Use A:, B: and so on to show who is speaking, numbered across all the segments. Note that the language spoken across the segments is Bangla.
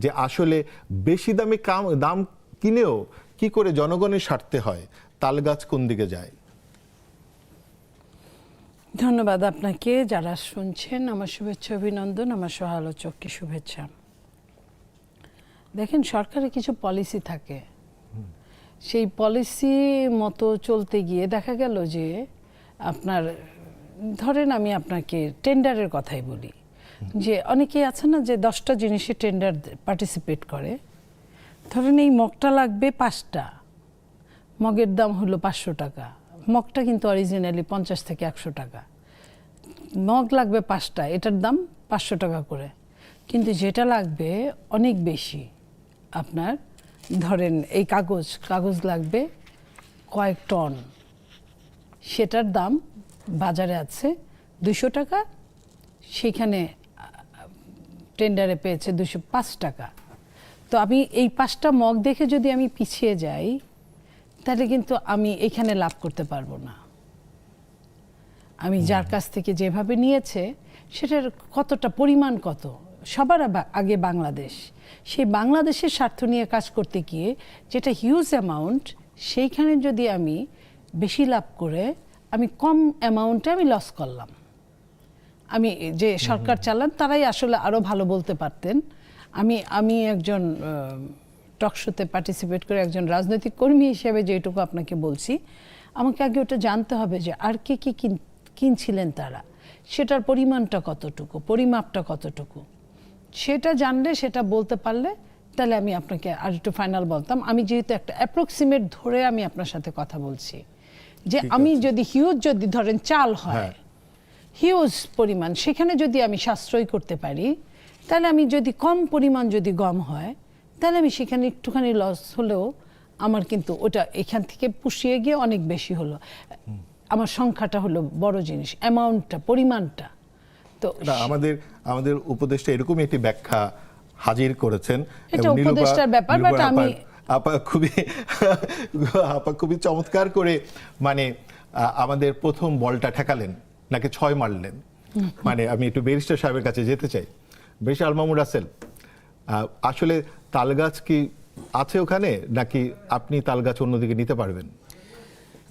A: যে আসলে বেশি দামে দাম কিনেও কি করে জনগণের স্বার্থে হয়, তালগাছ কোন দিকে যায়?
B: ধন্যবাদ আপনাকে। যারা শুনছেন আমার শুভেচ্ছা অভিনন্দন, আমার সহ আলোচককে শুভেচ্ছা। দেখেন, সরকারের কিছু পলিসি থাকে, সেই পলিসি মতো চলতে গিয়ে দেখা গেল যে আপনার ধরেন আমি আপনাকে টেন্ডারের কথাই বলি, যে অনেকেই আছে না যে 10টা জিনিসে টেন্ডার পার্টিসিপেট করে। ধরেন এই মগটা লাগবে 5টা, মগের দাম হলো 500 টাকা। মগটা কিন্তু অরিজিনালি 50 থেকে 100 টাকা। মগ লাগবে 5টা, এটার দাম 500 টাকা করে। কিন্তু যেটা লাগবে অনেক বেশি, আপনার ধরেন এই কাগজ লাগবে কয়েক টন, সেটার দাম বাজারে আছে 200 টাকা, সেখানে টেন্ডারে পেয়েছে 205 টাকা। তো আমি এই 5টা মগ দেখে যদি আমি পিছিয়ে যাই, তাহলে কিন্তু আমি এখানে লাভ করতে পারবো না। আমি যার কাছ থেকে যেভাবে নিয়েছে সেটার কতটা পরিমাণ কত, সবার আগে বাংলাদেশ, সেই বাংলাদেশের স্বার্থ নিয়ে কাজ করতে গিয়ে যেটা হিউজ অ্যামাউন্ট, সেইখানে যদি আমি বেশি লাভ করে আমি কম অ্যামাউন্টে আমি লস করলাম। আমি যে সরকার চালান তারাই আসলে আরও ভালো বলতে পারতেন। আমি একজন টকশোতে পার্টিসিপেট করে একজন রাজনৈতিক কর্মী হিসেবে যেটুকু আপনাকে বলছি, আমাকে আগে ওটা জানতে হবে যে আর কি কিনছিলেন তারা, সেটার পরিমাণটা কতটুকু, পরিমাপটা কতটুকু, সেটা জানলে, সেটা বলতে পারলে তাহলে আমি আপনাকে আর একটু ফাইনাল বলতাম। আমি যেহেতু একটা অ্যাপ্রক্সিমেট ধরে আমি আপনার সাথে কথা বলছি, যে আমি যদি হিউজ যদি ধরেন চাল হয়, হিউজ পরিমাণ, সেখানে যদি আমি সাশ্রয় করতে পারি, তাহলে আমি যদি কম পরিমাণ যদি গম হয়, তাহলে আমি সেখানে একটুখানি লস হলেও আমার কিন্তু ওটা এখান থেকে পুষিয়ে গিয়ে অনেক বেশি হলো। আমার সংখ্যাটা হলো বড় জিনিস, অ্যামাউন্টটা, পরিমাণটা। তো
A: আমাদের উপদেষ্টা এরকমই একটি ব্যাখ্যা হাজির করেছেন।
B: এটা উপদেষ্টার ব্যাপার, বাট আমি
A: আপা খুবই চমৎকার করে মানে আমাদের প্রথম বলটা ঠেকালেন, নাকি 6 মারলেন। মানে আমি একটু ব্যারিস্টার সাহেবের কাছে যেতে চাই। ব্যারিস্টার আল মামুন রাসেল, আসলে তালগাছ কি আছে ওখানে, নাকি আপনি তালগাছ অন্যদিকে নিতে পারবেন?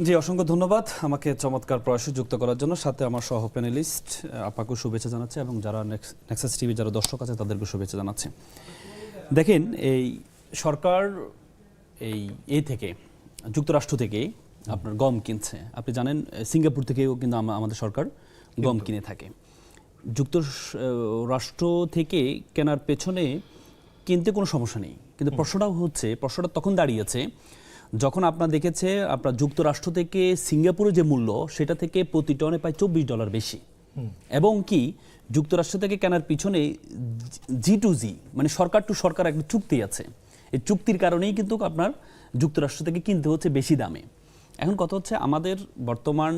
C: জি, অসংখ্য ধন্যবাদ আমাকে চমৎকার প্রয়াসে যুক্ত করার জন্য। সাথে আমার সহ প্যানেলিস্ট আপাকে শুভেচ্ছা জানাচ্ছি, এবং যারা নেক্সাস টিভি যারা দর্শক আছে তাদেরকে শুভেচ্ছা জানাচ্ছি। দেখেন, এই সরকার এই থেকে যুক্তরাষ্ট্র থেকে আপনার গম কিনছে। আপনি জানেন সিঙ্গাপুর থেকেও কিন্তু আমাদের সরকার গম কিনে থাকে। যুক্তরাষ্ট্র থেকে কেনার পেছনে কিনতে কোনো সমস্যা নেই, কিন্তু প্রশ্নটা তখন দাঁড়িয়েছে যখন আপনার দেখেছে আপনার যুক্তরাষ্ট্র থেকে সিঙ্গাপুরে যে মূল্য, সেটা থেকে প্রতি টনে প্রায় $24 বেশি, এবং কি যুক্তরাষ্ট্র থেকে কেনার পিছনে G2G মানে সরকার টু সরকার একটা চুক্তি আছে। এই চুক্তির কারণেই কিন্তু আপনার যুক্তরাষ্ট্র থেকে কিনতে হচ্ছে বেশি দামে। এখন কথা হচ্ছে, আমাদের বর্তমান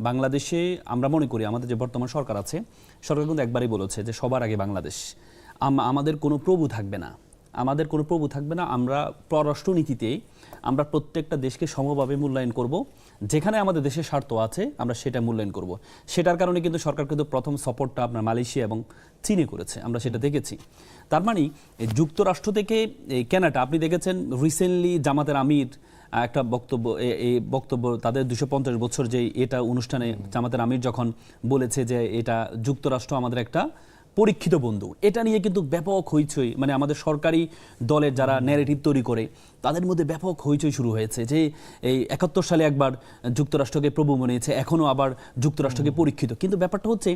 C: বাংলাদেশে আমরা মনে করি আমাদের যে বর্তমান সরকার আছে, সরকার কিন্তু একবারই বলেছে যে সবার আগে বাংলাদেশ, আমাদের কোনো প্রভু থাকবে না, আমরা পররাষ্ট্রনীতিতে আমরা প্রত্যেকটা দেশকে সমভাবে মূল্যায়ন করব, যেখানে আমাদের দেশের স্বার্থ আছে আমরা সেটা মূল্যায়ন করব। সেটার কারণে কিন্তু সরকার কিন্তু প্রথম সাপোর্টটা আপনার মালয়েশিয়া এবং চীনে করেছে, আমরা সেটা দেখেছি। তার মানে যুক্তরাষ্ট্র থেকে কেনাটা, আপনি দেখেছেন রিসেন্টলি জামাতের আমির একটা বক্তব্য তাদের 250 বছর যে এটা অনুষ্ঠানে জামাতের আমির যখন বলেছে যে এটা যুক্তরাষ্ট্র আমাদের একটা পরীক্ষিত বন্ধু, এটা নিয়ে কিন্তু ব্যাপক হইচই, মানে আমাদের সরকারি দলের যারা ন্যারেটিভ তৈরি করে তাদের মধ্যে ব্যাপক হইচই শুরু হয়েছে যে এই 71 সালে একবার যুক্তরাষ্ট্রকে প্রভু মনিয়েছে, এখনও আবার যুক্তরাষ্ট্রকে পরীক্ষিত। কিন্তু ব্যাপারটা হচ্ছে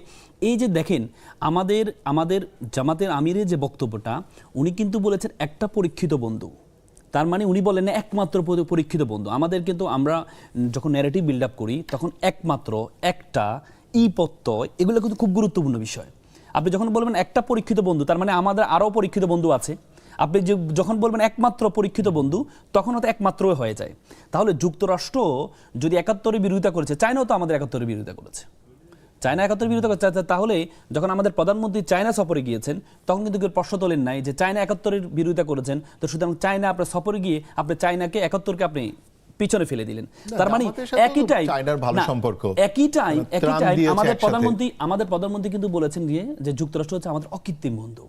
C: এই যে দেখেন আমাদের জামাতের আমিরের যে বক্তব্যটা, উনি কিন্তু বলেছেন একটা পরীক্ষিত বন্ধু। তার মানে উনি বলেন না একমাত্র পরীক্ষিত বন্ধু। আমাদের কিন্তু আমরা যখন ন্যারেটিভ বিল্ড আপ করি তখন একমাত্র, একটা, প্রত্যয়, এগুলো কিন্তু খুব গুরুত্বপূর্ণ বিষয়। আপনি যখন বলবেন একটা পরীক্ষিত বন্ধু, তার মানে আমাদের আরও পরীক্ষিত বন্ধু আছে। আপনি যখন বলবেন একমাত্র পরীক্ষিত বন্ধু, তখন হয়তো একমাত্রই হয়ে যায়। তাহলে যুক্তরাষ্ট্র যদি 71-এর বিরোধিতা করেছে, চায়নাও তো আমাদের 71-এর বিরোধিতা করেছে। চায়না 71-এর বিরোধিতা করছে, তাহলে যখন আমাদের প্রধানমন্ত্রী চায়না সফরে গিয়েছেন, তখন কিন্তু কেউ প্রশ্ন তোলেন নাই যে চায়না 71-এর বিরোধিতা করেছেন, তো সুতরাং চায়না আপনার সফরে গিয়ে আপনি চায়নাকে 71-কে আপনি পিছনে ফেলে দিলেন। তার মানে একই টাইম আমাদের প্রধানমন্ত্রী কিন্তু বলেছেন যে যুক্তরাষ্ট্র হচ্ছে আমাদের অকৃত্রিম বন্ধু।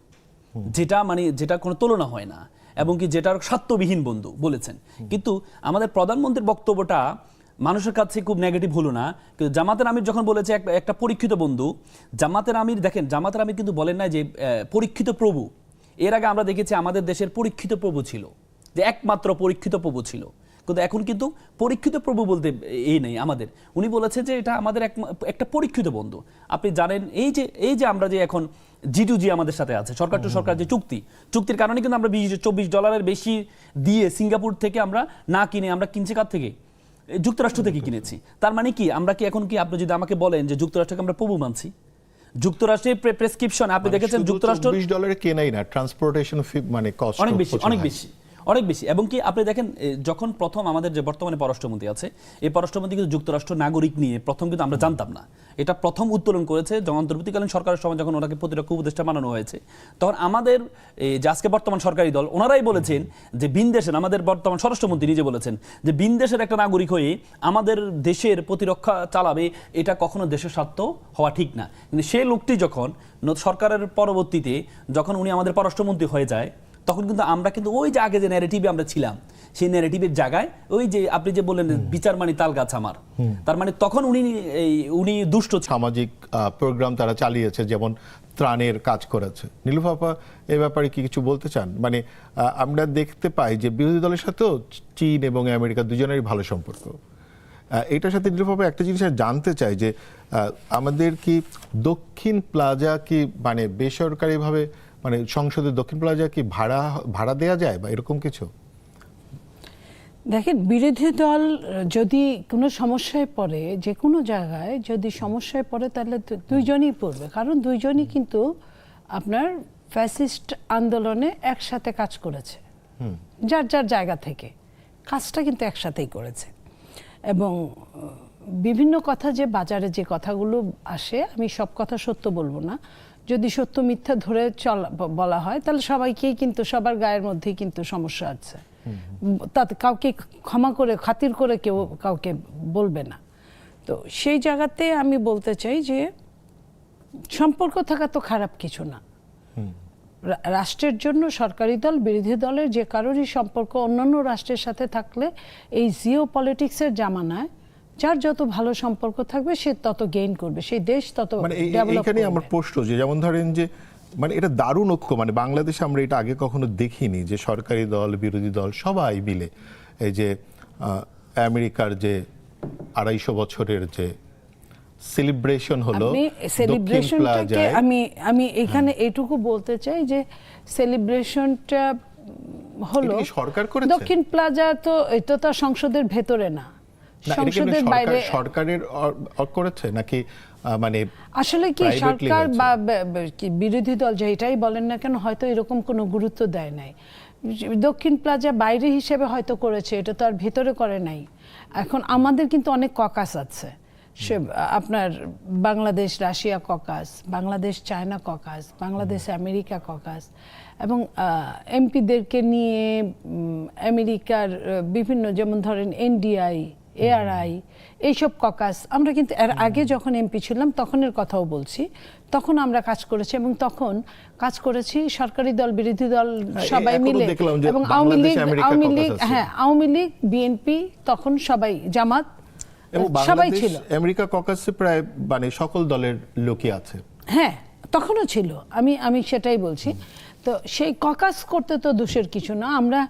C: যেটা মানে যেটা কোনো তুলনা হয় না, এবং কি যেটার স্বার্থবিহীন বন্ধু বলেছেন। কিন্তু আমাদের প্রধানমন্ত্রীর বক্তব্যটা মানুষের কাছে খুব নেগেটিভ হলো না, কিন্তু জামাতের আমির যখন বলেছে একটা পরীক্ষিত বন্ধু, জামাতের আমির দেখেন, জামাতের আমির কিন্তু বলেন না যে পরীক্ষিত প্রভু। এর আগে আমরা দেখেছি আমাদের দেশের পরীক্ষিত প্রভু ছিল, যে একমাত্র পরীক্ষিত প্রভু ছিল, কিন্তু এখন কিন্তু পরীক্ষিত প্রভু বলতে এই নেই আমাদের। উনি বলেছে যে এটা আমাদের একটা পরীক্ষিত বন্ধু। আপনি জানেন এই যে আমরা যে এখন G2G আমাদের সাথে আছে, সরকার টু সরকার যে চুক্তির কারণে কিন্তু আমরা $24 বেশি দিয়ে সিঙ্গাপুর থেকে আমরা না কিনে আমরা কিনছি কার থেকে? যুক্তরাষ্ট্র থেকে কিনেছি। তার মানে কি আমরা কি এখন কি, আপনি যদি আমাকে বলেন যে যুক্তরাষ্ট্রকে আমরা প্রভু মানছি, যুক্তরাষ্ট্রের প্রেসক্রিপশন আপনি দেখেছেন যুক্তরাষ্ট্র
A: $20 কেনাই না, ট্রান্সপোর্টেশন ফি মানে কস্ট
C: অনেক বেশি। এবং কি আপনি দেখেন যখন প্রথম আমাদের যে বর্তমানে পররাষ্ট্রমন্ত্রী আছে, এই পররাষ্ট্রমন্ত্রী কিন্তু যুক্তরাষ্ট্র নাগরিক নিয়ে প্রথম কিন্তু আমরা জানতাম না, এটা প্রথম উত্তোলন করেছে অন্তর্বর্তীকালীন সরকারের সময় যখন ওনাকে প্রতিরক্ষা উপদেষ্টা বানানো হয়েছে। তখন আমাদের যে আজকে বর্তমান সরকারি দল ওনারাই বলেছেন যে ভিনদেশের, আমাদের বর্তমান স্বরাষ্ট্রমন্ত্রী নিজে বলেছেন যে ভিনদেশের একটা নাগরিক হয়ে আমাদের দেশের প্রতিরক্ষা চালাবে, এটা কখনো দেশের স্বার্থ হওয়া ঠিক না। কিন্তু সেই লোকটি যখন সরকারের পরবর্তীতে যখন উনি আমাদের পররাষ্ট্রমন্ত্রী হয়ে যায়, তখন কিন্তু আমরা কিন্তু ওই যে আগে যে ন্যারেটিভে আমরা ছিলাম, সেই ন্যারেটিভের জায়গায় ওই যে আপনি যে বললেন বিচার মানি তাল গাছ আমার, তার মানে তখন উনি দুষ্ট।
A: সামাজিক প্রোগ্রাম তারা চালিয়েছে, যেমন ত্রাণের কাজ করেছে। নীলুফা আপা এই ব্যাপারে কি কিছু বলতে চান? মানে আমরা দেখতে পাই যে বিরোধী দলের সাথেও চীন এবং আমেরিকা দুজনেরই ভালো সম্পর্ক। এটার সাথে নীলুফা আপা একটা জিনিস জানতে চাই যে আমাদের কি দক্ষিণ প্লাজা কি মানে বেসরকারিভাবে, মানে সংসদের দক্ষিণ প্লাজা কি ভাড়া দেয়া যায় বা এরকম কিছু?
B: দেখেন, বিরোধী দল যদি কোনো সমস্যায় পড়ে, যে কোনো জায়গায় যদি সমস্যায় পড়ে, তাহলে দুইজনই পড়বে, কারণ দুইজনই কিন্তু আপনার ফ্যাসিস্ট আন্দোলনে একসাথে কাজ করেছে, যার যার জায়গা থেকে কাজটা কিন্তু একসাথেই করেছে। এবং বিভিন্ন কথা যে বাজারে যে কথাগুলো আসে, আমি সব কথা সত্য বলবো না, যদি সত্য মিথ্যা ধরে বলা হয় তাহলে সবাইকেই কিন্তু সবার গায়ের মধ্যেই কিন্তু সমস্যা আছে, তাতে কাউকে ক্ষমা করে খাতির করে কেউ কাউকে বলবে না। তো সেই জায়গাতে আমি বলতে চাই যে সম্পর্ক থাকা তো খারাপ কিছু না। রাষ্ট্রের জন্য সরকারি দল বিরোধী দলের যে কারোরই সম্পর্ক অন্যান্য রাষ্ট্রের সাথে থাকলে এই জিও পলিটিক্সের জামানায় যার যত ভালো সম্পর্ক থাকবে সে তত গেইন করবে, সেই দেশ তত ডেভেলপ করবে।
A: এখানে আমার প্রশ্ন যে যেমন ধরেন যে মানে এটা দারুণ ঐক্য, মানে বাংলাদেশে আমরা এটা আগে কখনো দেখিনি যে সরকারি দল বিরোধী দল সবাই মিলে এই যে আমেরিকার যে 250 বছরের যে সেলিব্রেশন হলো,
B: সেলিব্রেশনটাকে আমি এখানে এটুকু বলতে চাই যে সেলিব্রেশনটা হলো
A: সরকার করেছে।
B: দক্ষিণ প্লাজা তো এটা তো সংসদের ভেতরে না, সংসদের বাইরে
A: সরকারের করেছে নাকি? মানে
B: আসলে কি সরকার বা বিরোধী দল যেটাই বলেন না কেন হয়তো এরকম কোনো গুরুত্ব দেয় নাই। দক্ষিণ প্লাজা বাইরে হিসেবে হয়তো করেছে, এটা তো আর ভেতরে করে নাই। এখন আমাদের কিন্তু অনেক ককাস আছে, সে আপনার Bangladesh Russia caucus, Bangladesh China caucus, Bangladesh America caucus, এবং এমপিদেরকে নিয়ে আমেরিকার বিভিন্ন, যেমন ধরেন এনডিআই, এআরআই, এইসব ককাস আমরা কিন্তু এর আগে যখন এমপি ছিলাম তখনের কথাও বলছি, তখন আমরা কাজ করেছি এবং তখন কাজ করেছি সরকারি দল বিরোধী দল সবাই মিলে, এবং আওয়ামী লীগ হ্যাঁ আওয়ামী লীগ বিএনপি তখন সবাই জামাত সবাই ছিল।
A: আমেরিকা ককাসে প্রায় মানে সকল দলের লোকই আছে,
B: হ্যাঁ তখনও ছিল, আমি সেটাই বলছি। তো সেই ককাস করতে তো দোষের কিছু না, আমরা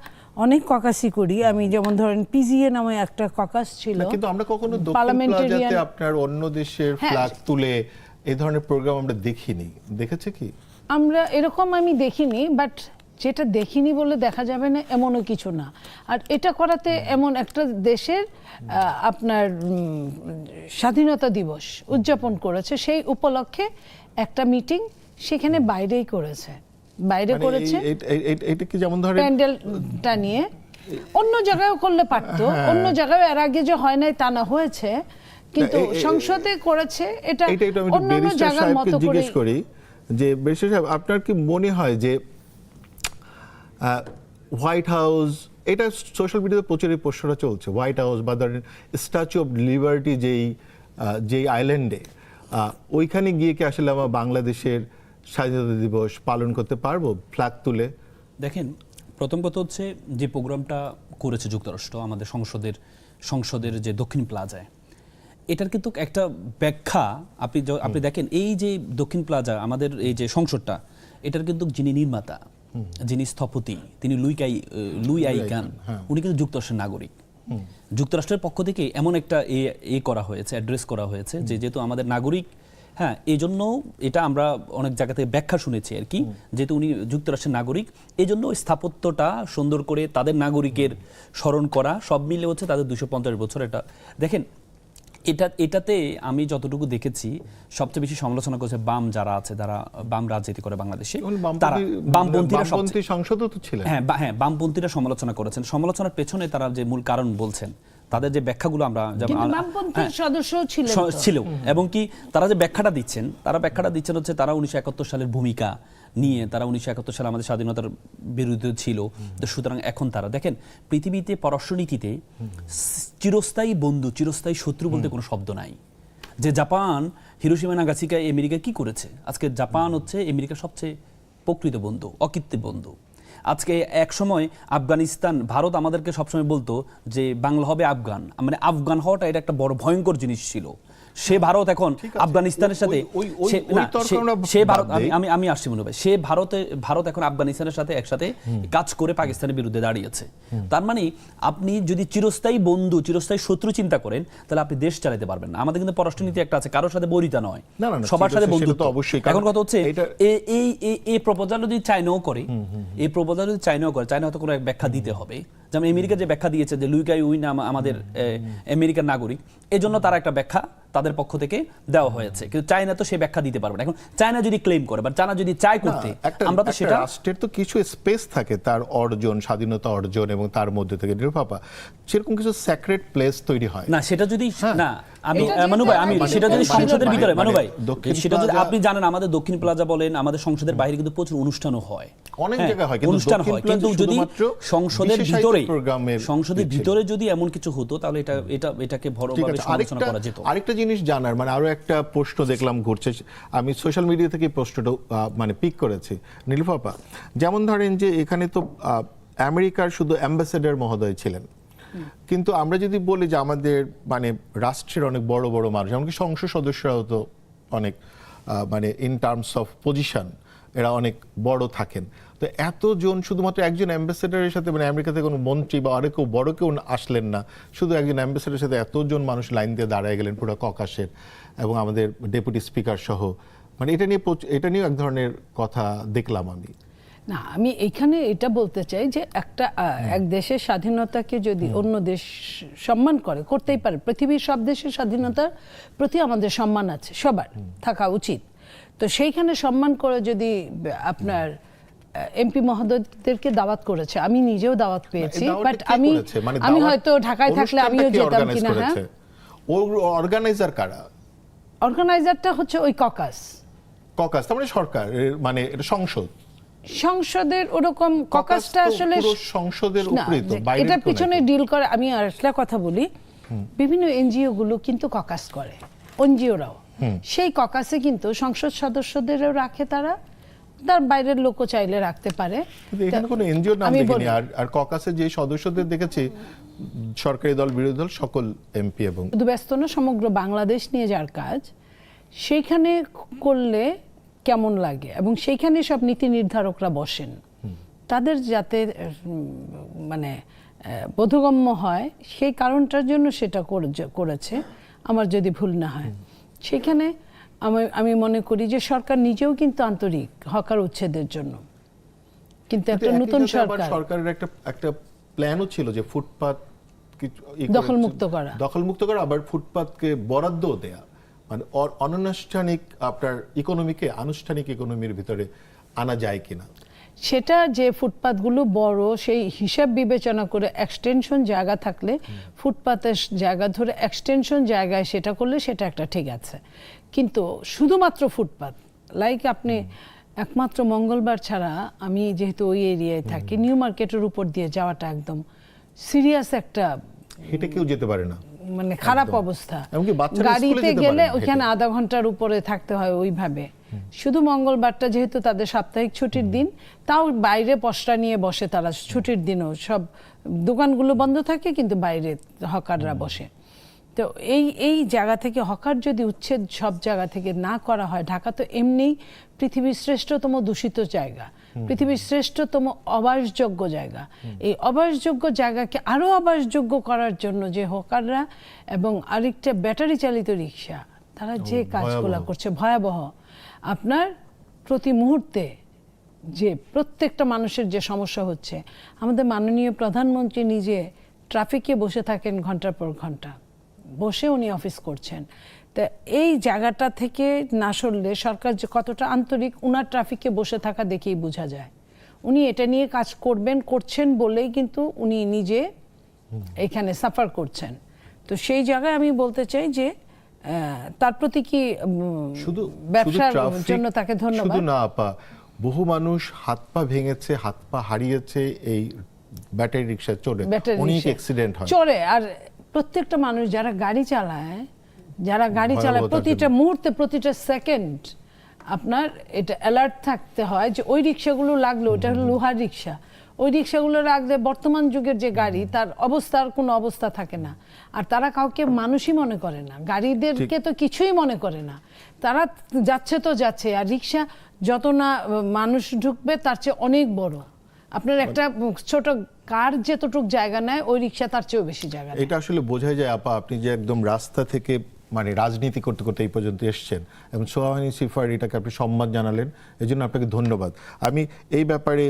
B: অনেক ককাসই করি। আমি যেমন ধরেন পিজিএ নামে একটা ককাস ছিল,
A: কিন্তু আমরা কখনো দক্ষিণ প্লাজাতে আপনার অন্য দেশের ফ্ল্যাগ তুলে এই ধরনের প্রোগ্রাম আমরা দেখিনি। দেখেছে কি?
B: আমরা এরকম আমি দেখিনি, বাট যেটা দেখিনি বলে দেখা যাবে না এমনও কিছু না। আর এটা করাতে এমন একটা দেশের আপনার স্বাধীনতা দিবস উদযাপন করেছে, সেই উপলক্ষে একটা মিটিং সেখানে বাইরেই করেছে, বাইরে করেছে।
A: এটা কি যেমন ধরেন
B: প্যান্ডেলটা নিয়ে অন্য জায়গায়ও করলে পারতো, অন্য জায়গায় এর আগে যে হয় নাই তা না, হয়েছে, কিন্তু সংসদে করেছে। এটা অন্যান্য জায়গার মতো করে।
A: জিজ্ঞেস করি যে ব্যারিস্টার সাহেব, আপনার কি মনে হয় যে হোয়াইট হাউস, এটা সোশ্যাল মিডিয়াতে প্রচুরই পোস্টটা চলছে, হোয়াইট হাউস বা ধরেন স্ট্যাচু অফ লিবার্টি যেই আইল্যান্ডে, ওইখানে গিয়ে কি আসলে আমার বাংলাদেশের স্বাধীনতা দিবস পালন করতে পারবো ফ্ল্যাগ তুলে?
C: দেখেন, প্রথম কথা হচ্ছে যে প্রোগ্রামটা করেছে যুক্তরাষ্ট্র আমাদের সংসদের যে দক্ষিণ প্লাজায়, এটার কিন্তু একটা ব্যাখ্যা আপনি দেখেন, এই যে দক্ষিণ প্লাজা আমাদের এই যে সংসদটা, এটার কিন্তু যিনি নির্মাতা, যিনি স্থপতি, তিনি লুই আই কান, উনি কিন্তু যুক্তরাষ্ট্রের নাগরিক। যুক্তরাষ্ট্রের পক্ষ থেকে এমন একটা করা হয়েছে, অ্যাড্রেস করা হয়েছে যে যেহেতু আমাদের নাগরিক, হ্যাঁ, এই জন্য এটা আমরা অনেক জায়গা থেকে ব্যাখ্যা শুনেছি আর কি, যেহেতু উনি যুক্তরাষ্ট্রের নাগরিক, এই জন্য ওই স্থাপত্যটা সুন্দর করে তাদের নাগরিকের স্মরণ করা, সব মিলে হচ্ছে তাদের 250 বছর। এটা দেখেন, এটাতে আমি যতটুকু দেখেছি সবচেয়ে বেশি সমালোচনা করেছে বাম যারা আছে, যারা বাম রাজনীতি করে বাংলাদেশে, তারা বামপন্থীরা
A: সংসদও তো ছিলেন।
C: হ্যাঁ, বামপন্থীরা সমালোচনা করেছেন। সমালোচনার পেছনে তারা যে মূল কারণ বলছেন, তাদের যে ব্যাখ্যাগুলো আমরা
B: বামপন্থীর সদস্য
C: ছিল, এবং কি তারা যে ব্যাখ্যাটা দিচ্ছেন, হচ্ছে তারা 1971 সালের ভূমিকা নিয়ে, তারা 1971 সালে আমাদের স্বাধীনতার বিরুদ্ধে ছিল। তো সুতরাং এখন তারা দেখেন, পৃথিবীতে পররাষ্ট্রনীতিতে চিরস্থায়ী বন্ধু চিরস্থায়ী শত্রু বলতে কোনো শব্দ নাই। যে জাপান হিরোশিমা নাগাসাকিকে আমেরিকা কি করেছে, আজকে জাপান হচ্ছে আমেরিকার সবচেয়ে প্রকৃত বন্ধু, অকৃত্রিম বন্ধু। আজকে এক সময় আফগানিস্তান, ভারত আমাদেরকে সবসময় বলতো যে বাংলা হবে আফগান, মানে আফগান হওয়াটা এটা একটা বড় ভয়ঙ্কর জিনিস ছিল। সে ভারত এখন আফগানিস্তানের সাথে, আমি আসছি মনে ভাই, ভারত এখন আফগানিস্তানের সাথে একসাথে কাজ করে পাকিস্তানের বিরুদ্ধে দাঁড়িয়েছে। তার মানে আপনি যদি চিরস্থায়ী বন্ধু চিরস্থায়ী শত্রু চিন্তা করেন, তাহলে আপনি দেশ চালাতে পারবেন না। আমাদের কিন্তু পররাষ্ট্রনীতি একটা আছে, কারোর সাথে বৈরিতা নয়, সবার সাথে বন্ধুত্ব। এখন কথা হচ্ছে এই প্রপোজাল যদি চায়নাও করে, চায়না হয়তো কোনো এক ব্যাখ্যা দিতে হবে। যেমন আমেরিকা যে ব্যাখ্যা দিয়েছে যে লুই কাই উই আমাদের আমেরিকার নাগরিক, এজন্য তারা একটা ব্যাখ্যা তাদের পক্ষ থেকে দেওয়া হয়েছে, কিন্তু চায়না তো সেই ব্যাখ্যা দিতে পারবে না। এখন চায়না যদি ক্লেম করে বা চায়না যদি চায় করতে, আমরা তো সেটা,
A: রাষ্ট্রের তো কিছু স্পেস থাকে তার অর্জন, স্বাধীনতা অর্জন, এবং তার মধ্যে থেকে নিরপাপা সেরকম কিছু স্যাক্রেড প্লেস তৈরি হয়
C: না। সেটা যদি না, আমি মানু ভাই, আমি সেটা যদি সংসদের ভিতরে, মানু ভাই, সেটা যদি আপনি জানেন, আমাদের দক্ষিণ প্লাজা বলেন, আমাদের সংসদের বাইরে কিন্তু প্রচুর অনুষ্ঠানও হয়,
A: অনেক জায়গায় হয়,
C: কিন্তু যদি সংসদের ভিতরে যদি এমন কিছু হতো, তাহলে এটাকে বড়ভাবে সমালোচনা করা যেত।
A: আরেকটা জিনিস জানার, মানে আরো একটা প্রশ্ন দেখলাম ঘুরছে, আমি সোশ্যাল মিডিয়া থেকে প্রশ্নটা মানে পিক করেছি নীলুফাপা। যেমন ধরেন যে এখানে তো আমেরিকার শুধু অ্যাম্বাসেডর মহোদয় ছিলেন, কিন্তু আমরা যদি বলি যে আমাদের মানে রাষ্ট্রের অনেক বড় বড় মানুষ, এমনকি সংসদ সদস্যরাও তো অনেক মানে ইন টার্মস অফ পজিশন এরা অনেক বড় থাকেন। তো এতজন শুধুমাত্র একজন অ্যাম্বাসেডারের সাথে, মানে আমেরিকাতে কোনো মন্ত্রী বা আরো কেউ বড় কেউ আসলেন না, শুধু একজন অ্যাম্বাসেডারের সাথে এতজন মানুষ লাইন দিয়ে দাঁড়ায় গেলেন পুরো ককাসের, এবং আমাদের ডেপুটি স্পিকার সহ, মানে এটা নিয়ে এক ধরনের কথা দেখলাম আমি।
B: না, আমি এখানে এটা বলতে চাই যে এক দেশের স্বাধীনতাকে যদি অন্য দেশ সম্মান করতেই পারে। পৃথিবীর সব দেশের স্বাধীনতার প্রতি আমাদের সম্মান আছে, সবার থাকা উচিত। তো সেইখানে সম্মান করে যদি আপনার এমপি মহোদয়দেরকে দাওয়াত করেছে, আমি নিজেও দাওয়াত পেয়েছি, বাট আমি হয়তো ঢাকায় থাকলে আমিও যেতাম কিনা। হ্যাঁ,
A: অর্গানাইজার কারা?
B: অর্গানাইজারটা হচ্ছে ওই ককাস,
A: তার মানে সরকার, মানে এটা সংসদের ওরকম
B: ককাসটা আসলে
A: সংসদের উপরে তো,
B: এটার পিছনে ডিল করে। আমি আর একটা কথা বলি, বিভিন্ন এনজিও গুলো কিন্তু ককাস করে, এনজিওরাও সেই ককাসে কিন্তু সংসদ সদস্যদেরও রাখে, তার বাইরের লোকও চাইলে রাখতে পারে।
A: এখানে কোনো এনজিও নাম দেখিনি। আর ককাসে যে সদস্যদের দেখেছি সরকারি দল বিরোধী দল সকল এমপি, এবং
B: শুধু ব্যস্ত না, সমগ্র বাংলাদেশ নিয়ে যার কাজ, সেইখানে করলে কেমন লাগে, এবং সেইখানে সব নীতি নির্ধারকরা বসেন, তাদের যাতে মানে বোধগম্য হয় সেই কারণটার জন্য সেটা করেছে আমার যদি ভুল না হয়। সেখানে আমি মনে করি যে সরকার নিজেও কিন্তু আন্তরিক হকার উচ্ছেদের জন্য, কিন্তু একটা নতুন
A: সরকারের একটা প্ল্যানও ছিল যে ফুটপাত দখলমুক্ত করা, আবার ফুটপাতকে বরাদ্দও দেয়া, মানে অনানুষ্ঠানিক আপনার ইকোনমিকে আনুষ্ঠানিক ইকোনমির ভিতরে আনা যায় কিনা।
B: সেটা যে ফুটপাতগুলো বড়, সেই হিসাব বিবেচনা করে এক্সটেনশন জায়গা থাকলে ফুটপাতের জায়গা ধরে এক্সটেনশন জায়গায় সেটা করলে সেটা একটা ঠিক আছে। কিন্তু শুধুমাত্র ফুটপাত, লাইক আপনি একমাত্র মঙ্গলবার ছাড়া, আমি যেহেতু ওই এরিয়ায় থাকি, নিউ মার্কেটের উপর দিয়ে যাওয়াটা একদম সিরিয়াস একটা,
A: হেঁটে কেউ যেতে পারে না,
B: মানে খারাপ অবস্থা। গাড়িতে গেলে ওখানে আধা ঘন্টার উপরে থাকতে হয় ওইভাবে। শুধু মঙ্গলবারটা যেহেতু তাদের সাপ্তাহিক ছুটির দিন, তাও বাইরে পসরা নিয়ে বসে তারা ছুটির দিনও, সব দোকানগুলো বন্ধ থাকে কিন্তু বাইরে হকাররা বসে। তো এই জায়গা থেকে হকার যদি উচ্ছেদ সব জায়গা থেকে না করা হয়, ঢাকা তো এমনিই পৃথিবীর শ্রেষ্ঠতম দূষিত জায়গা, পৃথিবীর শ্রেষ্ঠতম অবাসযোগ্য জায়গা। এই অবাসযোগ্য জায়গাকে আরো অবাসযোগ্য করার জন্য যে হকাররা এবং আরেকটা ব্যাটারি চালিত রিক্সা, তারা যে কাজগুলো করছে ভয়াবহ। আপনার প্রতি মুহূর্তে যে প্রত্যেকটা মানুষের যে সমস্যা হচ্ছে, আমাদের মাননীয় প্রধানমন্ত্রী নিজে ট্রাফিকে বসে থাকেন ঘন্টার পর ঘন্টা, বসে উনি অফিস করছেন। তা এই জায়গাটা থেকে না সরলে সরকার যে কতটা আন্তরিক, উনার ট্রাফিকে বসে থাকা দেখেই বোঝা যায়। উনি এটা নিয়ে কাজ করছেন বলেই কিন্তু উনি নিজে এখানে সাফার করছেন। তো সেই জায়গায় আমি বলতে চাই যে তার প্রতি কি
A: শুধু
B: ব্যবসার
A: traffic
B: জন্য তাকে ধন্যবাদ।
A: শুধু না আপা, বহু মানুষ হাত পা ভেঙেছে, হাত পা হারিয়েছে এই ব্যাটারি রিক্সা চড়ে, অনেক অ্যাক্সিডেন্ট হয়
B: চড়ে। আর প্রত্যেকটা মানুষ যারা গাড়ি চালায় প্রতিটা মুহূর্তে, প্রতিটা সেকেন্ড আপনার এটা অ্যালার্ট থাকতে হয় যে ওই রিক্সাগুলো লাগলো, ওটা হলো লোহার রিক্সা, ওই রিক্সাগুলো রাখলে বর্তমান যুগের যে গাড়ি তার অবস্থার কোনো অবস্থা থাকে না। আর তারা কাউকে মানুষই মনে করে না, গাড়িদেরকে তো কিছুই মনে করে না, তারা যাচ্ছে তো যাচ্ছে। আর রিক্সা যত না মানুষ ঢুকবে তার চেয়ে অনেক বড়। আপনার একটা ছোট কার যেতটুক জায়গা নেয়, ওই রিক্সা তার চেয়েও বেশি জায়গা নেয়।
A: এটা আসলে বোঝাই যায় আপা, আপনি যে একদম রাস্তা থেকে মানে রাজনীতি করতে করতে এই পর্যন্ত এসছেন এবং সোহানি সিফার এটাকে আপনি সম্মান জানালেন, এই জন্য আপনাকে ধন্যবাদ। আমি এই ব্যাপারে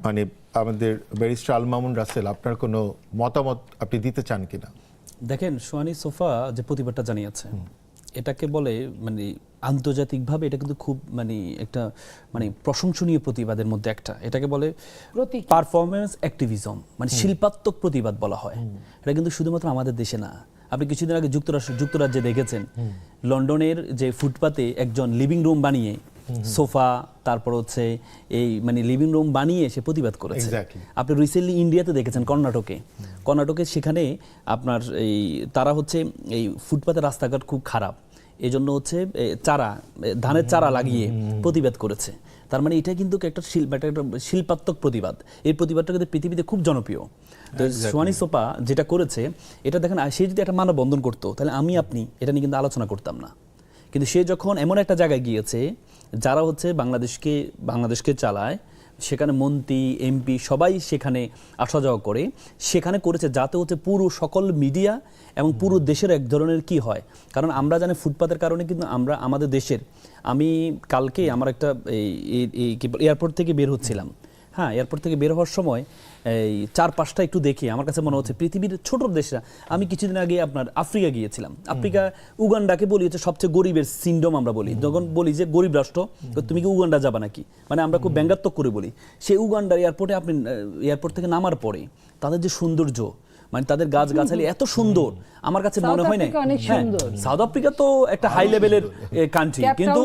A: মানে আমাদের ব্যারিস্টার আল মামুন রাসেল, আপনার কোনো মতামত আপনি দিতে চান কিনা?
C: দেখেন, সোহানি সোফা যে প্রতিবাদটা জানিয়েছে, এটাকে বলে মানে আন্তর্জাতিকভাবে এটা কিন্তু খুব মানে একটা মানে প্রশংসনীয় প্রতিবাদের মধ্যে একটা। এটাকে বলে পারফরমেন্স অ্যাক্টিভিজম, মানে শিল্পাত্মক প্রতিবাদ বলা হয়। এটা কিন্তু শুধুমাত্র আমাদের দেশে না, আপনি কিছুদিন আগে যুক্তরাজ্যে দেখেছেন লন্ডনের যে ফুটপাতে একজন লিভিং রুম বানিয়ে সোফা, তারপর হচ্ছে এই মানে লিভিং রুম বানিয়ে সে প্রতিবাদ করেছে। আপনি রিসেন্টলি ইন্ডিয়াতে দেখেছেন, কর্ণাটকে সেখানে আপনার এই তারা হচ্ছে এই ফুটপাতের রাস্তাঘাট খুব খারাপ, এই জন্য হচ্ছে ধানের চারা লাগিয়ে প্রতিবাদ করেছে। তার মানে এটা কিন্তু একটা শিল্পাত্মক প্রতিবাদ। এই প্রতিবাদটা কিন্তু পৃথিবীতে খুব জনপ্রিয়। তো সোহানি সোফা যেটা করেছে, এটা দেখেন, সে যদি একটা মানববন্ধন করতো তাহলে আপনি এটা নিয়ে কিন্তু আলোচনা করতাম না। কিন্তু সে যখন এমন একটা জায়গায় গিয়েছে যারা হচ্ছে বাংলাদেশকে চালায়, সেখানে মন্ত্রী এমপি সবাই সেখানে আসা যাওয়া করে, সেখানে করেছে যাতে হচ্ছে পুরো সকল মিডিয়া এবং পুরো দেশের এক ধরনের কি হয়। কারণ আমরা জানি ফুটপাতের কারণে কিন্তু আমরা আমাদের দেশের, আমি কালকে আমার একটা এয়ারপোর্ট থেকে বের হচ্ছিলাম, হ্যাঁ, এয়ারপোর্ট থেকে বের হওয়ার সময় এই চারপাশটা একটু দেখি আমার কাছে মনে হচ্ছে পৃথিবীর ছোট দেশরা, আমি কিছুদিন আগে আপনার আফ্রিকা গিয়েছিলাম, আফ্রিকা উগান্ডাকে বলি হচ্ছে সবচেয়ে গরিবের সিন্ডম আমরা বলি, যখন বলি যে গরিব রাষ্ট্র, তুমি কি উগান্ডা যাবা নাকি, মানে আমরা খুব ব্যঙ্গাত্মক করে বলি। সেই উগান্ডার এয়ারপোর্টে আপনি এয়ারপোর্ট থেকে নামার পরে তাদের যে সৌন্দর্য, মানে তাদের গাছগাছালি এত সুন্দর, আমার কাছে মনে হয় না। সাউথ আফ্রিকা তো একটা হাই লেভেলের কান্ট্রি, কিন্তু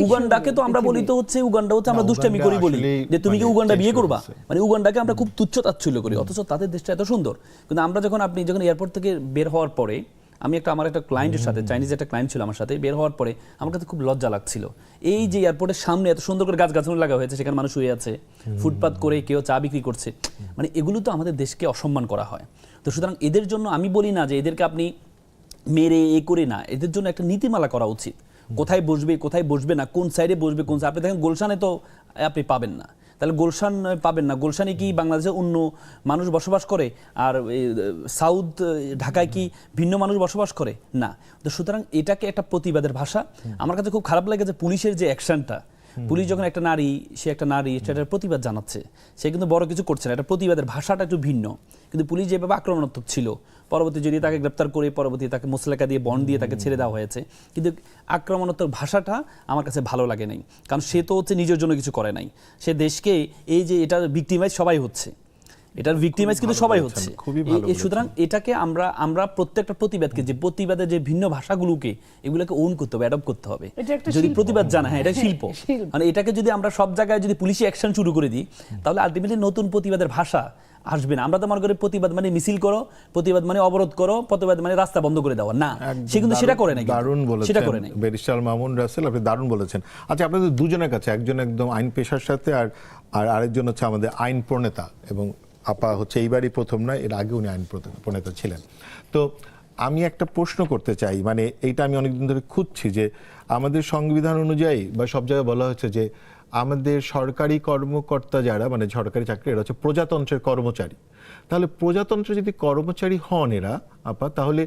C: উগান্ডাকে তো আমরা বলি তো হচ্ছে উগান্ডা হচ্ছে আমরা দুষ্টামি করি বলি যে তুমি কি উগান্ডা বিয়ে করবা, মানে উগান্ডাকে আমরা খুব তুচ্ছ তাচ্ছিল্য করি, অথচ তাদের দেশটা এত সুন্দর। কিন্তু আমরা যখন এয়ারপোর্ট থেকে বের হওয়ার পরে, আমি আমার একটা ক্লায়েন্টের সাথে, চাইনিজ একটা ক্লায়েন্ট ছিল আমার সাথে, বের হওয়ার পরে আমার কাছে খুব লজ্জা লাগছিল। এই যে এয়ারপোর্টের সামনে এত সুন্দর করে গাছগাছালি লাগা হয়েছে, সেখানে মানুষ শুয়ে আছে, ফুটপাত করে কেউ চা বিক্রি করছে, মানে এগুলো তো আমাদের দেশকে অসম্মান করা হয়। তো সুতরাং এদের জন্য আমি বলি না যে এদেরকে আপনি মেরে করে না, এদের জন্য একটা নীতিমালা করা উচিত, কোথায় বসবে না, কোন সাইডে বসবে, আপনি দেখেন গুলশানে তো আপনি পাবেন না, তাহলে গুলশান পাবেন না, গুলশানে কি বাংলাদেশে অন্য মানুষ বসবাস করে, আর সাউথ ঢাকায় কি ভিন্ন মানুষ বসবাস করে না। তো সুতরাং এটাকে একটা প্রতিবাদের ভাষা। আমার কাছে খুব খারাপ লাগে যে পুলিশের যে অ্যাকশনটা, পুলিশ যখন একটা নারী সেটার প্রতিবাদ জানাচ্ছে, সে কিন্তু বড় কিছু করছে না, এটা প্রতিবাদের ভাষাটা একটু ভিন্ন। কিন্তু পুলিশ যেভাবে আক্রমণাত্মক ছিল, পরবর্তী যদি তাকে গ্রেপ্তার করে পরবর্তী তাকে মোসলেকা দিয়ে বন্ড দিয়ে তাকে ছেড়ে দেওয়া হয়েছে, কিন্তু আক্রমণাত্মক ভাষাটা আমার কাছে ভালো লাগে নাই। কারণ সে তো হচ্ছে নিজের জন্য কিছু করে নাই, সে দেশকে এই যে এটা ভিক্টিমাইজ সবাই হচ্ছে, এটার ভিক্টিমাইজ কিন্তু সবাই হচ্ছে। সুতরাং এটাকে আমরা প্রত্যেকটা প্রতিবাদকে, যে প্রতিবাদের যে ভিন্ন ভাষাগুলোকে, এগুলোকে ওন করতে হবে, অ্যাডপ্ট করতে হবে। যদি প্রতিবাদ জানা, হ্যাঁ, এটা শিল্প, মানে এটাকে যদি আমরা সব জায়গায় যদি পুলিশি অ্যাকশন শুরু করে দিই, তাহলে আলটিমেটলি নতুন প্রতিবাদের ভাষা আসবে না। আমরা তো মনে করি প্রতিবাদ মানে মিছিল করো, প্রতিবাদ মানে অবরোধ করো, প্রতিবাদ মানে রাস্তা বন্ধ করে দেওয়া, না, সে কিন্তু সেটা করে নাই,
A: দারুণ বলেছেন
C: সেটা করে নাই।
A: ব্যারিস্টার মামুন রাসেল, আপনি দারুণ বলেছেন। আচ্ছা, আপনাদের দুজনের কাছে, একজন একদম আইন পেশার সাথে আর আরেকজন হচ্ছে আমাদের আইন প্রণেতা, এবং আপা হচ্ছে এইবারই প্রথম নয়, এর আগে উনি আইন প্রণেতা ছিলেন। তো আমি একটা প্রশ্ন করতে চাই, মানে এইটা আমি অনেকদিন ধরে খুঁজছি যে আমাদের সংবিধান অনুযায়ী বা সব জায়গায় বলা হচ্ছে যে আমাদের সরকারি কর্মকর্তা যারা, মানে সরকারি চাকরি, এরা হচ্ছে প্রজাতন্ত্রের কর্মচারী। তাহলে প্রজাতন্ত্রের যদি কর্মচারী হন এরা আপা, তাহলে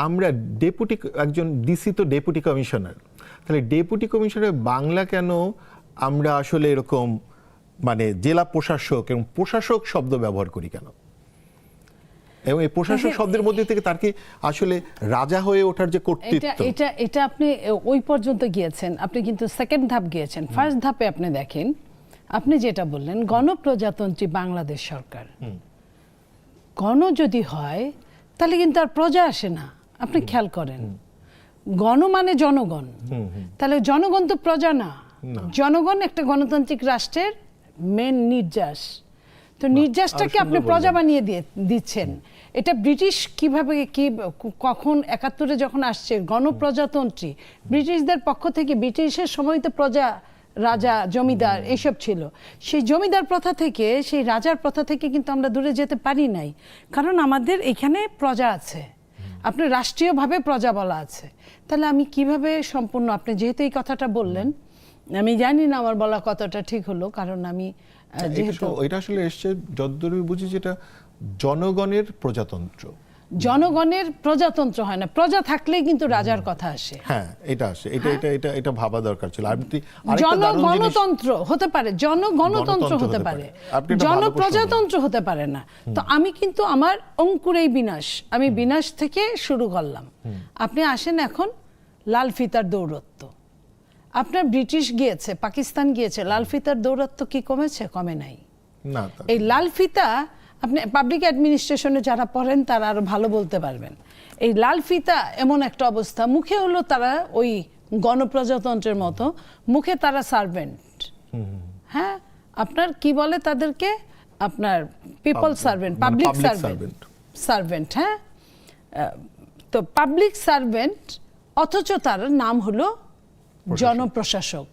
A: আমরা ডেপুটি, একজন ডিসি তো ডেপুটি কমিশনার, তাহলে ডেপুটি কমিশনার বাংলা কেন আমরা আসলে এরকম মানে জেলা প্রশাসক এবং প্রশাসক শব্দ ব্যবহার করি কেন? এবং এই প্রশাসক শব্দের মধ্যে থেকে তার কি আসলে রাজা হয়ে ওঠার যে কর্তৃত্ব,
B: এটা আপনি ওই পর্যন্ত গিয়েছেন, আপনি কিন্তু সেকেন্ড ধাপ গিয়েছেন। ফার্স্ট ধাপে আপনি দেখেন, আপনি যেটা বললেন গণপ্রজাতন্ত্রী বাংলাদেশ সরকার, গণ যদি হয় তাহলে কিন্তু আর প্রজা আসে না। আপনি খেয়াল করেন, গণ মানে জনগণ, তাহলে জনগণ তো প্রজা না। জনগণ একটা গণতান্ত্রিক রাষ্ট্রের মেন নির্যাস। তো নির্যাসটাকে আপনি প্রজা বানিয়ে দিচ্ছেন। এটা ব্রিটিশ কিভাবে কখন ৭১-এ যখন আসছে গণপ্রজাতন্ত্রী, ব্রিটিশদের পক্ষ থেকে, ব্রিটিশের সময় তো প্রজা, রাজা, জমিদার এইসব ছিল। সেই জমিদার প্রথা থেকে, সেই রাজার প্রথা থেকে কিন্তু আমরা দূরে যেতে পারি নাই, কারণ আমাদের এখানে প্রজা আছে। আপনি রাষ্ট্রীয়ভাবে প্রজা বলা আছে। তাহলে আমি কিভাবে সম্পূর্ণ, আপনি যেহেতু এই কথাটা বললেন, আমি জানি না আমার বলা কতটা ঠিক হলো, কারণ আমি যেহেতু
A: এটা আসলে এসছে যতদূর বুঝি যেটা জনগণের প্রজাতন্ত্র।
B: জনগণের প্রজাতন্ত্র হয় না, প্রজা থাকলেই কিন্তু রাজার কথা আসে।
A: হ্যাঁ, এটা আসে, এটা ভাবা দরকার ছিল।
B: জনগণতন্ত্র হতে পারে, জনগণতন্ত্র হতে পারে, জনপ্রজাতন্ত্র হতে পারে না। তো আমি কিন্তু আমার অঙ্কুরেই বিনাশ, আমি বিনাশ থেকে শুরু করলাম। আপনি আসেন এখন লাল ফিতার দৌরত্ব, আপনার ব্রিটিশ গিয়েছে, পাকিস্তান গিয়েছে, লাল ফিতার দৌরত্ব কি কমেছে? কমে নাই। এই লাল ফিতা, আপনি পাবলিক অ্যাডমিনিস্ট্রেশনে যারা পড়েন তারা আরো ভালো বলতে পারবেন। এই লাল ফিতা এমন একটা অবস্থা, মুখে হলো তারা ওই গণপ্রজাতন্ত্রের মতো, মুখে তারা সার্ভেন্ট। হ্যাঁ, আপনার কি বলে তাদেরকে, আপনার পিপল সার্ভেন্ট, পাবলিক সার্ভেন্ট। হ্যাঁ, তো পাবলিক সার্ভেন্ট, অথচ তার নাম হলো জনপ্রশাসক।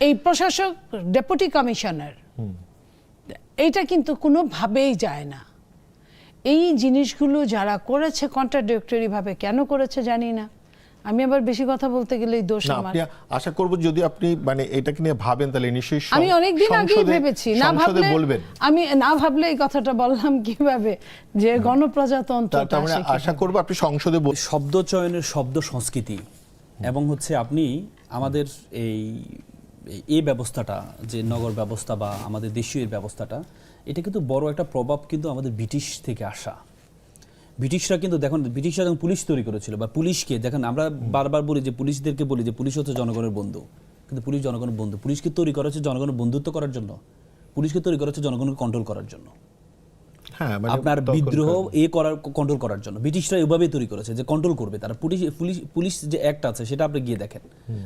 B: এই প্রশাসক ডেপুটি কমিশনার, এইটা কিন্তু কোনোভাবেই যায় না। এই জিনিসগুলো যারা করেছে কন্ট্রাডিক্টরি ভাবে, কেন করেছে জানি না। আমি আবার বেশি কথা বলতে গেলেই দোষ আমার।
A: আশা করব যদি আপনি মানে এটাকে নিয়ে ভাবেন তাহলে নিশ্চয়ই,
B: আমি অনেকদিন আগেই ভেবেছি, না ভাবলে বলবেন, আমি না ভাবলে এই কথাটা বললাম কিভাবে যে গণপ্রজাতন্ত্র।
A: আশা করব আপনি সংসদে
C: শব্দ চয়নের, শব্দ সংস্কৃতি, এবং হচ্ছে আপনি আমাদের এই ব্যবস্থাটা, যে নগর ব্যবস্থা বা আমাদের দেশীয় ব্যবস্থাটা, এটা কিন্তু বড় একটা প্রভাব কিন্তু আমাদের ব্রিটিশ থেকে আসা। ব্রিটিশরা কিন্তু দেখুন, ব্রিটিশরা যখন পুলিশ তৈরি করেছিল, বা পুলিশকে দেখেন, আমরা বারবার বলি যে পুলিশদেরকে বলি যে পুলিশ হচ্ছে জনগণের বন্ধু, কিন্তু পুলিশ জনগণের বন্ধু? পুলিশকে তৈরি করা হচ্ছে জনগণের বন্ধুত্ব করার জন্য, পুলিশকে তৈরি করা হচ্ছে জনগণকে কন্ট্রোল করার জন্য। আপনার বিদ্রোহ কন্ট্রোল করার জন্য ব্রিটিশরা এভাবেই তৈরি করেছে যে কন্ট্রোল করবে তারা। পুলিশ যে অ্যাক্ট আছে সেটা আপনি গিয়ে দেখেন,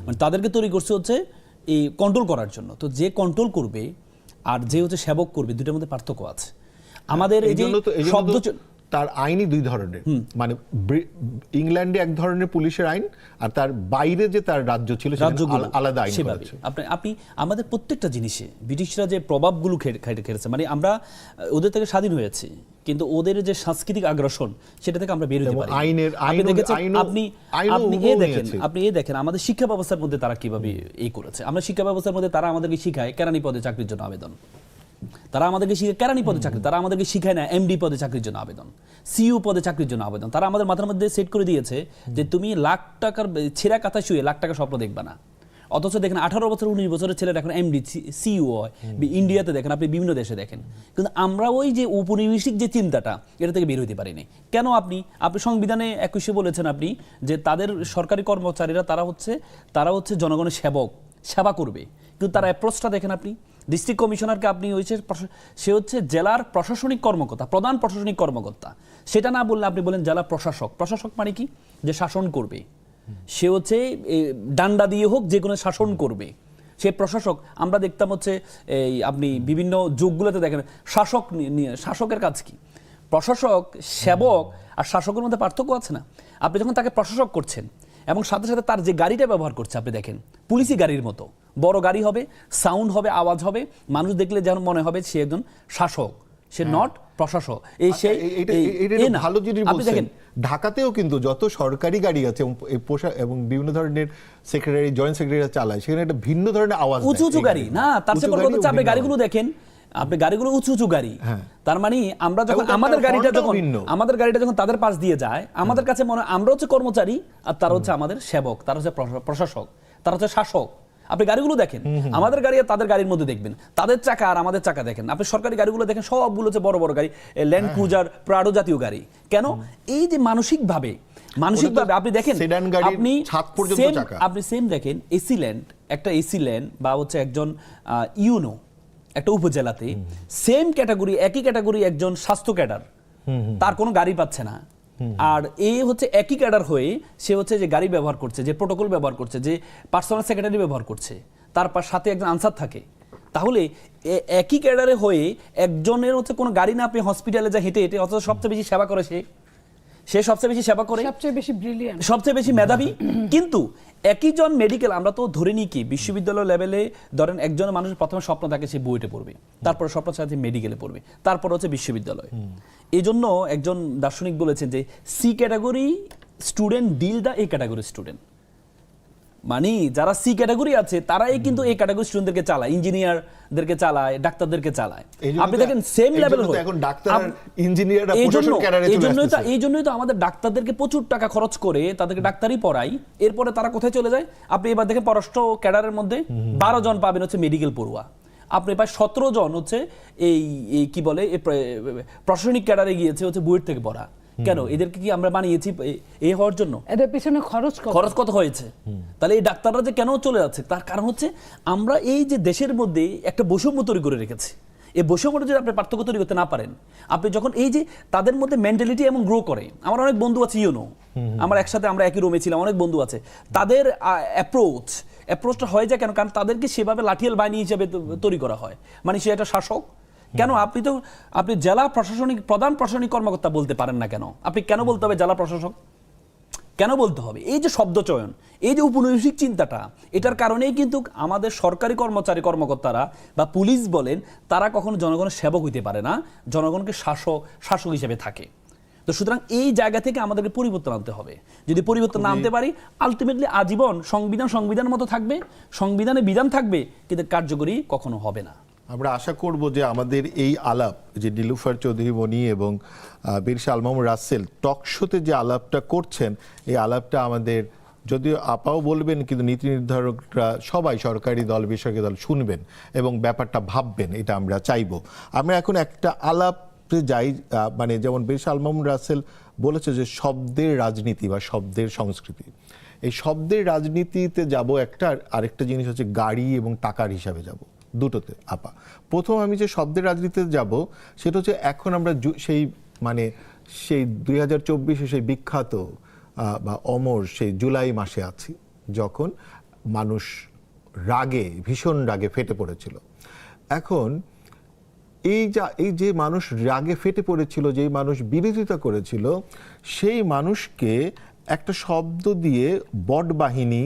C: মানে তাদেরকে তৈরি করছে হচ্ছে এই কন্ট্রোল করার জন্য। তো যে কন্ট্রোল করবে আর যে হচ্ছে সেবক করবে, দুটোর মধ্যে পার্থক্য আছে। আমাদের এই যে শব্দ,
A: তার আইনই দুই ধরনের, মানে ইংল্যান্ডে এক ধরনের পুলিশের আইন, আর তার বাইরে যে তার রাজ্য ছিল আলাদা আইন।
C: আপনি আমাদের প্রত্যেকটা জিনিসে ব্রিটিশরা যে প্রভাবগুলো খেটেছে, মানে আমরা ওদের থেকে স্বাধীন হয়েছি, কিন্তু ওদের যে সাংস্কৃতিক আগ্রাসন সেটা থেকে আমরা বের হতে পারি। আপনি দেখেন আমাদের শিক্ষা ব্যবস্থার মধ্যে তারা কিভাবে এই করেছে। আমরা শিক্ষা ব্যবস্থার মধ্যে তারা আমাদেরকে শিখায় কেরানি পদে চাকরির জন্য আবেদন, তারা আমাদেরকে শিখায় কেরানি পদে চাকরি, তারা আমাদেরকে শিখায় না এমডি পদে চাকরির জন্য আবেদন, সিইও পদে চাকরির জন্য আবেদন। তারা আমাদের মাথার মধ্যে সেট করে দিয়েছে যে তুমি লাখ টাকার ছেঁড়া কাঁথা শুয়ে লাখ টাকা স্বপ্ন দেখবা না। অথচ দেখেন 18 বছর 19 বছরের ছেলেরা এখন এমডি সিইও হয়। ইন্ডিয়াতে দেখেন, আপনি বিভিন্ন দেশে দেখেন, কিন্তু আমরা ওই যে উপনিবেশিক যে চিন্তাটা, এটা থেকে বের হইতে পারিনি। কেন? আপনি সংবিধানে 21 বলেছেন আপনি যে তাদের সরকারি কর্মচারীরা তারা হচ্ছে জনগণের সেবা করবে, কিন্তু তার অ্যাপ্রোচটা দেখেন আপনি। ডিস্ট্রিক্ট কমিশনারকে আপনি সে হচ্ছে জেলার প্রশাসনিক কর্মকর্তা, প্রধান প্রশাসনিক কর্মকর্তা। সেটা না বললে আপনি বলেন জেলা প্রশাসক। প্রশাসক মানে কি? যে শাসন করবে, সে হচ্ছে ডান্ডা দিয়ে হোক যে কোনো শাসন করবে, সেই প্রশাসক আমরা দেখতাম হচ্ছে এই আপনি বিভিন্ন যুগগুলোতে দেখেন শাসকের কাজ কি, প্রশাসক, সেবক আর শাসকের মধ্যে পার্থক্য আছে না? আপনি যখন তাকে প্রশাসক করছেন এবং সাথে সাথে তার যে গাড়িটা ব্যবহার করছে, আপনি দেখেন পুলিশি গাড়ির মতো বড় গাড়ি হবে, সাউন্ড হবে, আওয়াজ হবে, মানুষ দেখলে যেমন মনে হবে সে একজন শাসক, সে নট প্রশাসক। এই সেই
A: ভালো জিনিস
C: আপনি
A: বলছেন।
C: দেখেন
A: ঢাকাতেও কিন্তু যত সরকারি গাড়ি আছে এবং বিভিন্ন ধরনের সেক্রেটারি, জয়েন্ট সেক্রেটারি চালায়, সেখানে একটা ভিন্ন ধরনের আওয়াজ দেয়।
C: উঁচু উঁচু গাড়ি না, তার চেয়ে বড় কথা হচ্ছে আপনি গাড়িগুলো দেখেন, আপনি গাড়িগুলো উঁচু উঁচু গাড়ি। তার মানে আমরা যখন আমাদের গাড়িটা যখন তাদের পাশ দিয়ে যায়, আমাদের কাছে মনে হয় আমরা হচ্ছে কর্মচারী আর তারা হচ্ছে আমাদের সেবক, তারা হচ্ছে প্রশাসক, তারা হচ্ছে শাসক। আপনি গাড়িগুলো দেখেন, আমাদের গাড়ি আর তাদের গাড়ির মধ্যে দেখবেন, তাদের চাকা আর আমাদের চাকা দেখেন। আপনি সরকারি গাড়িগুলো দেখেন, সবগুলো হচ্ছে বড় বড় গাড়ি, ল্যান্ড ক্রুজার, প্রাডো জাতীয় গাড়ি। কেন? এই যে মানসিকভাবে আপনি দেখেন, আপনি সেম দেখেন এসি ল্যান্ড, একটা এসি ল্যান্ড বা হচ্ছে একজন ইউনো একটা উপজেলাতে সেম ক্যাটাগরি, একই ক্যাটাগরি একজন স্বাস্থ্য ক্যাডার, তার কোনো গাড়ি পাচ্ছে না। আর এই হচ্ছে একই ক্যাডার হয়ে সে হচ্ছে যে গাড়ি ব্যবহার করছে, যে প্রোটোকল ব্যবহার করছে, যে পার্সোনাল সেক্রেটারি ব্যবহার করছে, তার সাথে একজন আনসার থাকে। তাহলে একই ক্যাডারে হয়ে একজনের হচ্ছে কোনো গাড়ি না, আপনি হসপিটালে যা হেঁটে হেঁটে, অথচ সবচেয়ে বেশি সেবা করে সে সবচেয়ে বেশি সেবা করে,
B: সবচেয়ে বেশি ব্রিলিয়ান্ট,
C: সবচেয়ে বেশি মেধাবী। কিন্তু একই জন মেডিকেল, আমরা তো ধরে নিই কি বিশ্ববিদ্যালয় লেভেলে ধরেন একজন মানুষের প্রথমে স্বপ্ন থাকে সে বুয়েটে পড়বে, তারপরে স্বপ্ন সাথে মেডিকেলে পড়বে, তারপর হচ্ছে বিশ্ববিদ্যালয়। এই জন্য একজন দার্শনিক বলেছেন যে C category student deal the A category student. মানে যারা সি ক্যাটাগরি আছে তারাই কিন্তু এই ক্যাটাগরি স্টুডেন্টদেরকে চালায়, ইঞ্জিনিয়ারদেরকে চালায়, ডাক্তারদেরকে চালায়। আপনি দেখেন সেম লেভেল হয়ে এখন ডাক্তার, ইঞ্জিনিয়াররা প্রশাসন ক্যাডারে চলে আসছে। এই জন্যই তো আমাদের ডাক্তারদেরকে প্রচুর টাকা খরচ করে তাদেরকে ডাক্তারি পড়াই, এরপরে তারা কোথায় চলে যায়? আপনি এবার দেখেন পররাষ্ট্র ক্যাডারের মধ্যে 12 জন পাবেন হচ্ছে মেডিকেল পড়ুয়া, আপনি প্রায় 17 জন হচ্ছে এই কি বলে প্রশাসনিক ক্যাডারে গিয়েছে হচ্ছে বুয়েট থেকে পড়া। কেন? এদেরকে কি আমরা বানিয়েছি এই হওয়ার জন্য?
B: এদের পিছনে খরচ
C: কত হয়েছে? তাহলে এই ডাক্তাররা যে কেন চলে যাচ্ছে, তার কারণ হচ্ছে আমরা এই যে দেশের মধ্যে একটা বৈষম্য তৈরি করে রেখেছি। এই বৈষম্যটা যদি আপনি পার্থক্য তৈরি করতে না পারেন, আপনি যখন এই যে তাদের মধ্যে মেন্টালিটি এবং গ্রো করে, আমার অনেক বন্ধু আছে ইউনো, আমরা একসাথে আমরা একই রুমে ছিলাম, অনেক বন্ধু আছে, তাদের অ্যাপ্রোচটা হয়ে যায় কেন? কারণ তাদেরকে সেভাবে লাঠিয়াল বাহিনী হিসেবে তৈরি করা হয়। মানে সে একটা শাসক। কেন? আপনি জেলা প্রধান প্রশাসনিক কর্মকর্তা বলতে পারেন না কেন? আপনি কেন বলতে হবে জেলা প্রশাসক? কেন বলতে হবে? এই যে শব্দ চয়ন, এই যে উপনিবেশিক চিন্তাটা, এটার কারণেই কিন্তু আমাদের সরকারি কর্মকর্তারা বা পুলিশ বলেন, তারা কখনো জনগণের সেবক হইতে পারে না, জনগণকে শাসক হিসেবে থাকে। তো সুতরাং এই জায়গা থেকে আমাদেরকে পরিবর্তন আনতে হবে। যদি পরিবর্তন না আনতে পারি, আলটিমেটলি আজীবন সংবিধানের মতো থাকবে, সংবিধানে বিধান থাকবে, কিন্তু কার্যকরী কখনো হবে না।
A: আমরা আশা করব যে আমাদের এই আলাপ, যে নীলুফার চৌধুরী মনি এবং বীর আল মামুন রাসেল টক শোতে যে আলাপটা করছেন, এই আলাপটা আমাদের, যদিও আপাও বলবেন, কিন্তু নীতি নির্ধারকরা সবাই, সরকারি দল বেসরকারি দল শুনবেন এবং ব্যাপারটা ভাববেন, এটা আমরা চাইব। আমরা এখন একটা আলাপে যাই, মানে যেমন বীর আল মামুন রাসেল বলেছে যে শব্দের রাজনীতি বা শব্দের সংস্কৃতি। এই শব্দের রাজনীতিতে যাব একটা, আরেকটা জিনিস হচ্ছে গাড়ি এবং টাকার হিসাবে যাব, দুটোতে। আপা, প্রথম আমি যে শব্দের রাজনীতিতে যাব সেটা হচ্ছে এখন আমরা সেই 2024 সেই বিখ্যাত বা অমর সেই জুলাই মাসে আছি, যখন মানুষ ভীষণ রাগে ফেটে পড়েছিল। এখন এই যে মানুষ রাগে ফেটে পড়েছিল, যেই মানুষ বিরোধিতা করেছিল, সেই মানুষকে একটা শব্দ দিয়ে বট বাহিনী,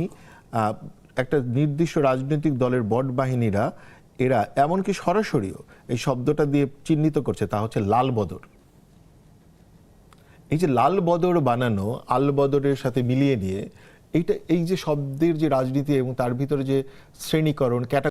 A: একটা নির্দিষ্ট রাজনৈতিক দলের বট বাহিনীরা, এরা এমনকি সরাসরিও এই শব্দটা দিয়ে চিহ্নিত করছে, তা হচ্ছে লাল বদর। এই যে লাল বদর বানানো, আল বদরের সাথে মিলিয়ে নিয়ে এই যে শব্দের যে রাজনীতি এবং তার ভিতরে যে শ্রেণীকরণ,